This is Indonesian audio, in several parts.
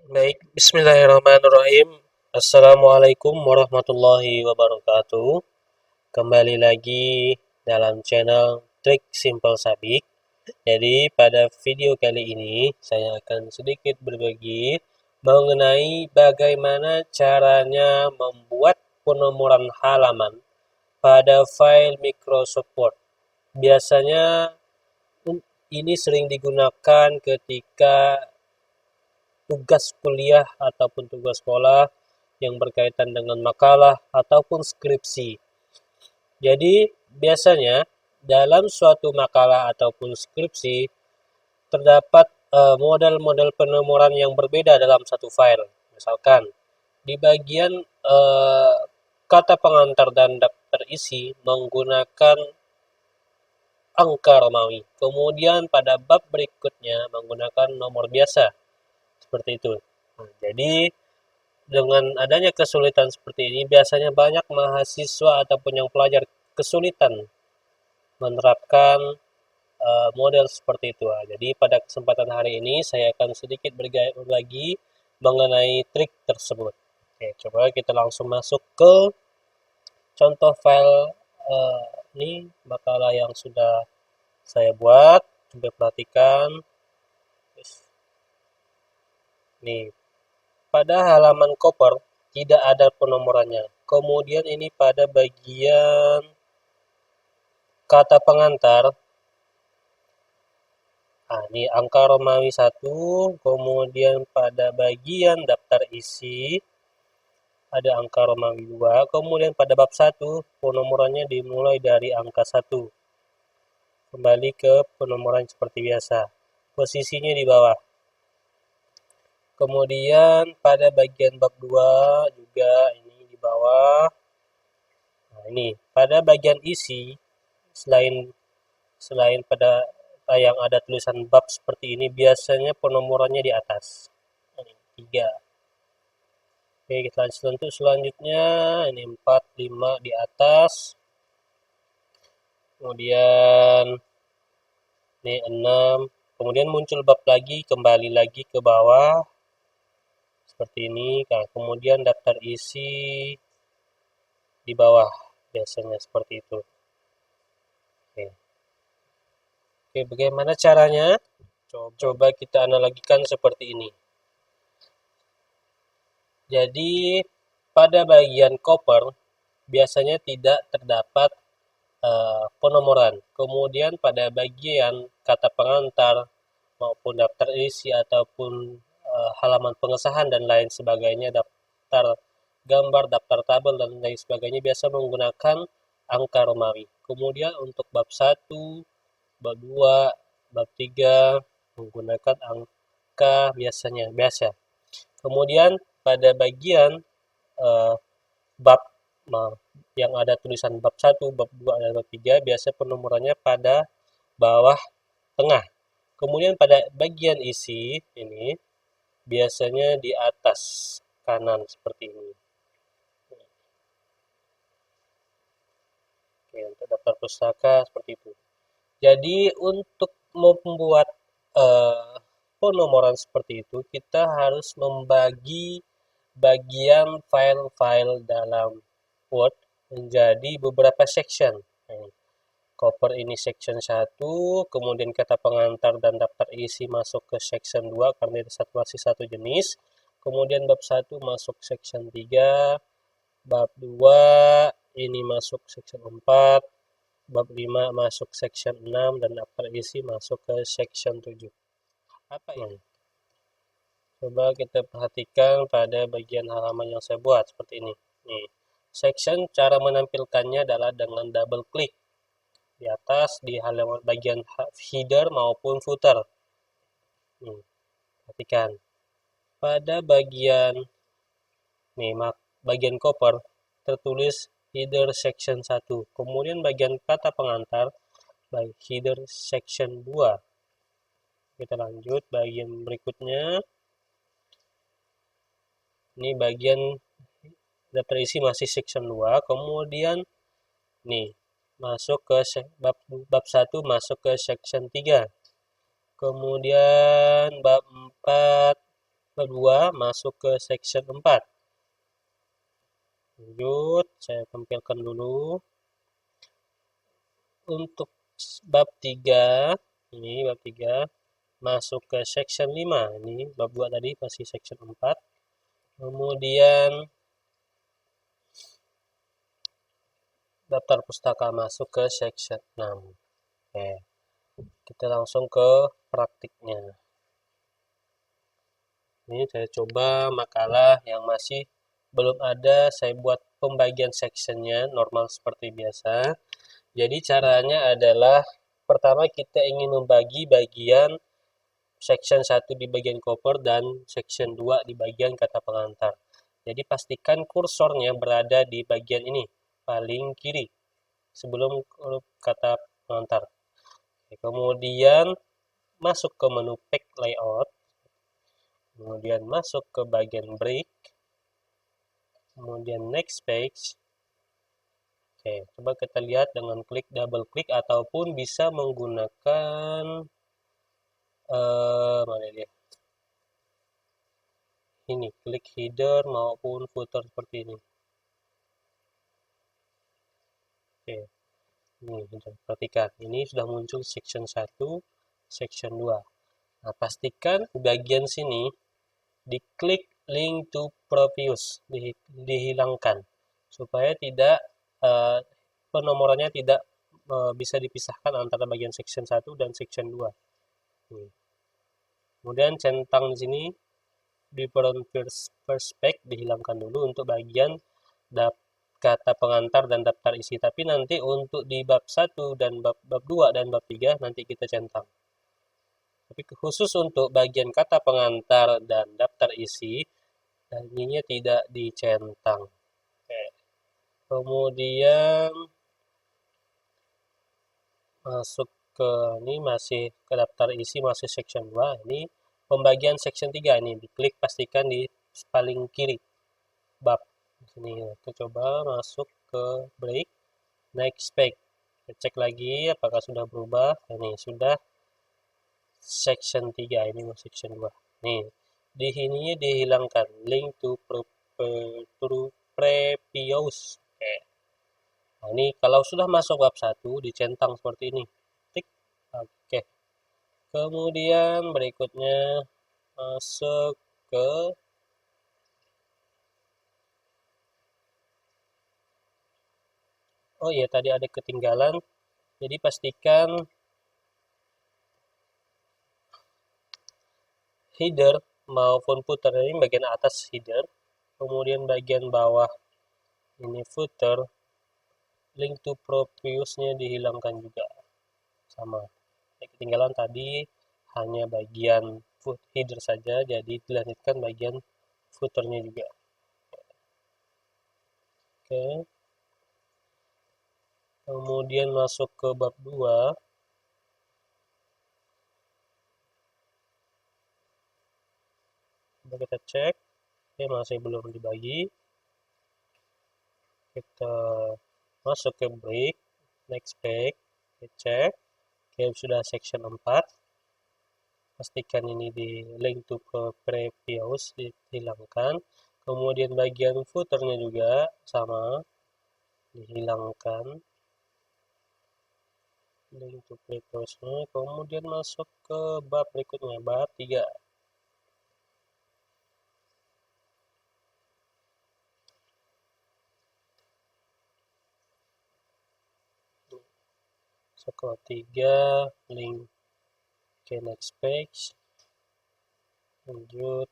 Baik, bismillahirrahmanirrahim. Assalamualaikum warahmatullahi wabarakatuh. Kembali lagi dalam channel Trik Simple Sabik. Jadi pada video kali ini saya akan sedikit berbagi mengenai bagaimana caranya membuat penomoran halaman pada file Microsoft Word. Biasanya ini sering digunakan ketika tugas kuliah ataupun tugas sekolah yang berkaitan dengan makalah ataupun skripsi. Jadi, biasanya dalam suatu makalah ataupun skripsi terdapat model-model penomoran yang berbeda dalam satu file. Misalkan di bagian kata pengantar dan daftar isi menggunakan angka Romawi. Kemudian pada bab berikutnya menggunakan nomor biasa. Seperti itu. Nah, jadi dengan adanya kesulitan seperti ini, biasanya banyak mahasiswa ataupun yang pelajar kesulitan menerapkan model seperti itu. Jadi pada kesempatan hari ini saya akan sedikit berbagi mengenai trik tersebut. Oke, coba kita langsung masuk ke contoh file ini makalah yang sudah saya buat. Coba perhatikan. Nih, pada halaman koper tidak ada penomorannya. Kemudian ini pada bagian kata pengantar. Ini angka Romawi 1, kemudian pada bagian daftar isi ada angka Romawi 2, kemudian pada bab 1 penomorannya dimulai dari angka 1. Kembali ke penomoran seperti biasa. Posisinya di bawah. Kemudian pada bagian bab 2 juga ini di bawah. Ini pada bagian isi selain pada yang ada tulisan bab seperti ini, biasanya penomorannya di atas. Ini 3. Oke, kita lanjut untuk selanjutnya. Ini 4, 5 di atas. Kemudian ini 6. Kemudian muncul bab lagi, kembali lagi ke bawah. Seperti ini. Nah, kemudian daftar isi di bawah. Biasanya seperti itu. Oke, bagaimana caranya? Coba kita analogikan seperti ini. Jadi, pada bagian koper biasanya tidak terdapat penomoran. Kemudian pada bagian kata pengantar maupun daftar isi ataupun halaman pengesahan dan lain sebagainya, daftar gambar, daftar tabel dan lain sebagainya biasa menggunakan angka Romawi. Kemudian untuk bab 1, bab 2, bab 3 menggunakan angka biasa. Kemudian pada bagian bab yang ada tulisan bab 1, bab 2, dan bab 3 biasa penomorannya pada bawah tengah. Kemudian pada bagian isi ini biasanya di atas kanan seperti ini. Oke, untuk daftar pustaka seperti itu. Jadi untuk membuat penomoran seperti itu, kita harus membagi bagian file-file dalam Word menjadi beberapa section. Koper ini section 1, kemudian kata pengantar dan daftar isi masuk ke section 2 karena itu masih satu jenis. Kemudian bab 1 masuk section 3, bab 2 ini masuk section 4, bab 5 masuk section 6, dan daftar isi masuk ke section 7. Apa ini? Coba kita perhatikan pada bagian halaman yang saya buat seperti ini. Nih, section cara menampilkannya adalah dengan double klik di atas di halaman bagian header maupun footer. Perhatikan. Pada bagian bagian cover tertulis header section 1. Kemudian bagian kata pengantar header section 2. Kita lanjut bagian berikutnya. Ini bagian daftar isi masih section 2. Kemudian nih masuk ke bab 1 masuk ke section 3. Kemudian bab 4 bab 2 masuk ke section 4. Lanjut, saya tampilkan dulu. Untuk bab 3, ini bab 3 masuk ke section 5. Ini bab 2 tadi masih section 4. Kemudian daftar pustaka masuk ke section 6. Oke, kita langsung ke praktiknya. Ini saya coba makalah yang masih belum ada, saya buat pembagian sectionnya normal seperti biasa. Jadi caranya adalah pertama kita ingin membagi bagian section 1 di bagian koper dan section 2 di bagian kata pengantar. Jadi pastikan kursornya berada di bagian ini, paling kiri, sebelum huruf kata pengantar. Kemudian masuk ke menu pack layout, kemudian masuk ke bagian break, kemudian next page. Oke, coba kita lihat dengan klik double klik ataupun bisa menggunakan mana dia? Ini klik header maupun footer seperti ini. Oke. Ini perhatikan, ini sudah muncul section 1, section 2. Nah, pastikan bagian sini diklik link to previous, dihilangkan supaya tidak penomorannya tidak bisa dipisahkan antara bagian section 1 dan section 2. Kemudian centang di sini different perspective dihilangkan dulu untuk bagian kata pengantar dan daftar isi. Tapi nanti untuk di bab 1 dan bab 2 dan bab 3 nanti kita centang. Tapi khusus untuk bagian kata pengantar dan daftar isi, ininya tidak dicentang. Oke. Kemudian masuk ke ini masih ke daftar isi masih section 2. Ini pembagian section 3 ini diklik pastikan di paling kiri bab. Sini kita coba masuk ke break, next page. Kita cek lagi apakah sudah berubah. Ini sudah section 3, ini section 2. Nih, di sini dihilangkan link to previous. Oke. Nah, ini kalau sudah masuk bab 1 dicentang seperti ini. Tik. Oke. Kemudian berikutnya masuk ke oh iya tadi ada ketinggalan. Jadi pastikan header maupun footer ini bagian atas header, kemudian bagian bawah ini footer, link to previous-nya dihilangkan juga sama. Ketinggalan tadi hanya bagian header saja, jadi dilanjutkan bagian footernya juga. Oke. Kemudian masuk ke bab 2. Coba kita cek. Oke, masih belum dibagi. Kita masuk ke break, next page, kita cek. Oke, sudah section 4. Pastikan ini di link to previous dihilangkan. Kemudian bagian footernya juga sama, dihilangkan. Link to previousnya. Kemudian masuk ke bab berikutnya, bab 3. Setelah 3, link ke next page, lanjut.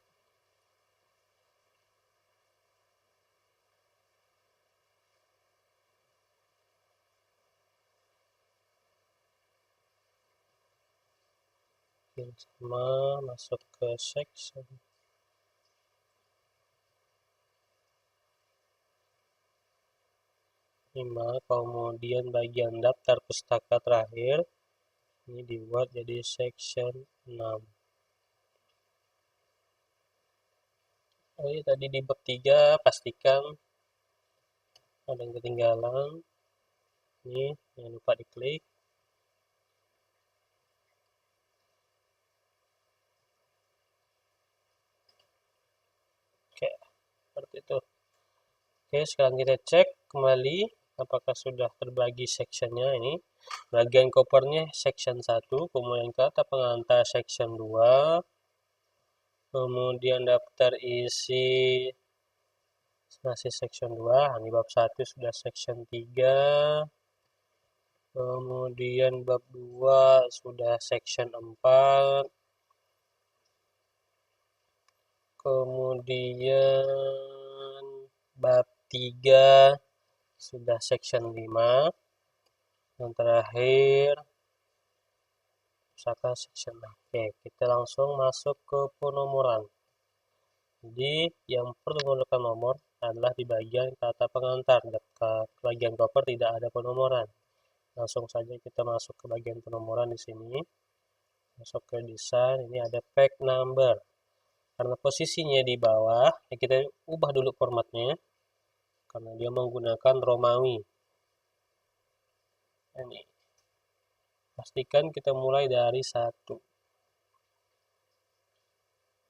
Sama masuk ke section 5, kemudian bagian daftar pustaka terakhir ini dibuat jadi section 6. Oh iya, tadi di bab 3 pastikan ada yang ketinggalan. Ini jangan lupa diklik. seperti itu. Oke, sekarang kita cek kembali apakah sudah terbagi sectionnya ini. Bagian kopernya section 1, kemudian kata pengantar section 2, kemudian daftar isi masih section 2, ini bab 1 sudah section 3, kemudian bab 2 sudah section 4, kemudian bab 3 sudah section 5, yang terakhir pusaka section. Oke, kita langsung masuk ke penomoran. Jadi yang perlu menggunakan nomor adalah di bagian kata pengantar. Dekat bagian koper tidak ada penomoran. Langsung saja kita masuk ke bagian penomoran di sini. Masuk ke desain, ini ada pack number. Karena posisinya di bawah, ya kita ubah dulu formatnya. Karena dia menggunakan Romawi. Ini. Pastikan kita mulai dari 1.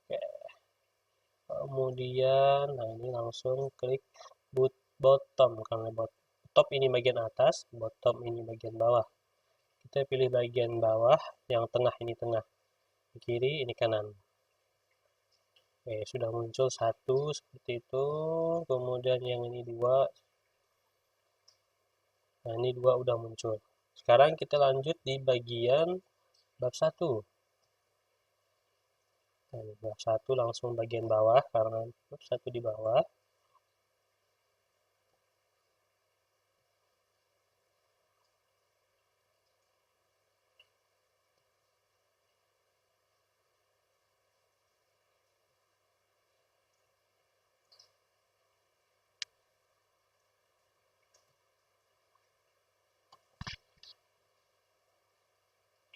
Oke. Kemudian, nah ini langsung klik bottom. Karena top ini bagian atas, bottom ini bagian bawah. Kita pilih bagian bawah, yang tengah ini tengah. Kiri ini kanan. Oke, sudah muncul 1 seperti itu. Kemudian yang ini 2. Nah, ini 2 udah muncul. Sekarang kita lanjut di bagian bab 1. Nah, bab 1 langsung bagian bawah karena bab 1 di bawah.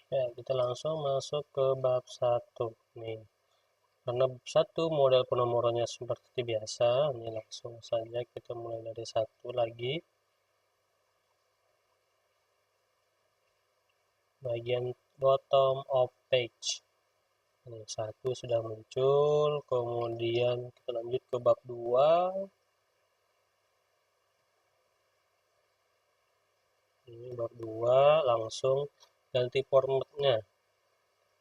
Ya, kita langsung masuk ke bab 1 nih. Karena bab 1 model penomorannya seperti biasa, ini langsung saja kita mulai dari 1 lagi. Bagian bottom of page. Ini 1 sudah muncul, kemudian kita lanjut ke bab 2. Ini bab 2 langsung ganti formatnya.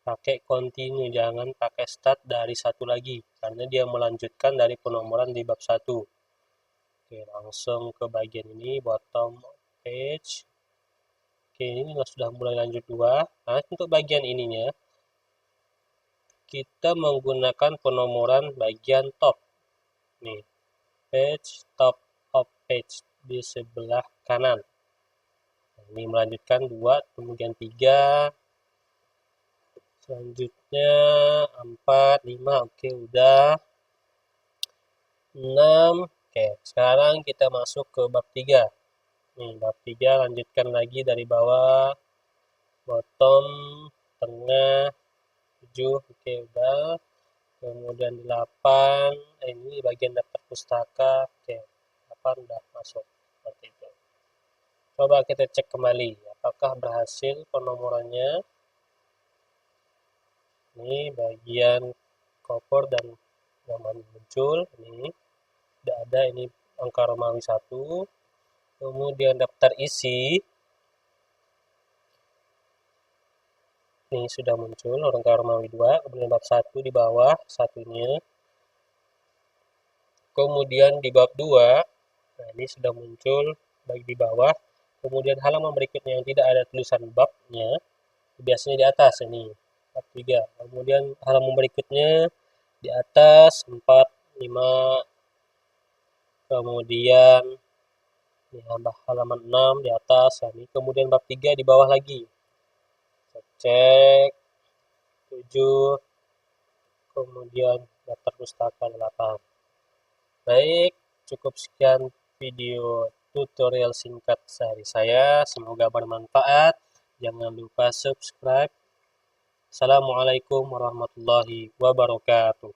Pakai continue, jangan pakai start dari 1 lagi karena dia melanjutkan dari penomoran di bab 1. Oke, langsung ke bagian ini bottom page. Oke, ini sudah mulai lanjut 2. Nah, untuk bagian ininya kita menggunakan penomoran bagian top. Nih, page top of page di sebelah kanan. Nah, ini melanjutkan 2, kemudian 3, selanjutnya 4, 5, oke udah. 6, oke sekarang kita masuk ke bab 3. Nih, bab 3 lanjutkan lagi dari bawah, bottom, tengah, 7, oke udah. Kemudian 8, ini bagian daftar pustaka, oke 8 udah masuk, seperti itu. Coba kita cek kembali, apakah berhasil penomorannya. Ini bagian cover dan nama muncul, ini tidak ada, ini angka Romawi 1. Kemudian daftar isi, ini sudah muncul angka Romawi 2. Kemudian bab 1 di bawah satunya. Kemudian di bab 2, nah ini sudah muncul baik di bawah. Kemudian halaman berikutnya yang tidak ada tulisan babnya, biasanya di atas ini, bab 3. Kemudian halaman berikutnya di atas 4, 5, kemudian ini halaman 6 di atas, ini kemudian bab 3 di bawah lagi. Cek 7, kemudian daftar pustaka 8. Baik, cukup sekian video tutorial singkat dari saya. Semoga bermanfaat. Jangan lupa subscribe. Assalamualaikum warahmatullahi wabarakatuh.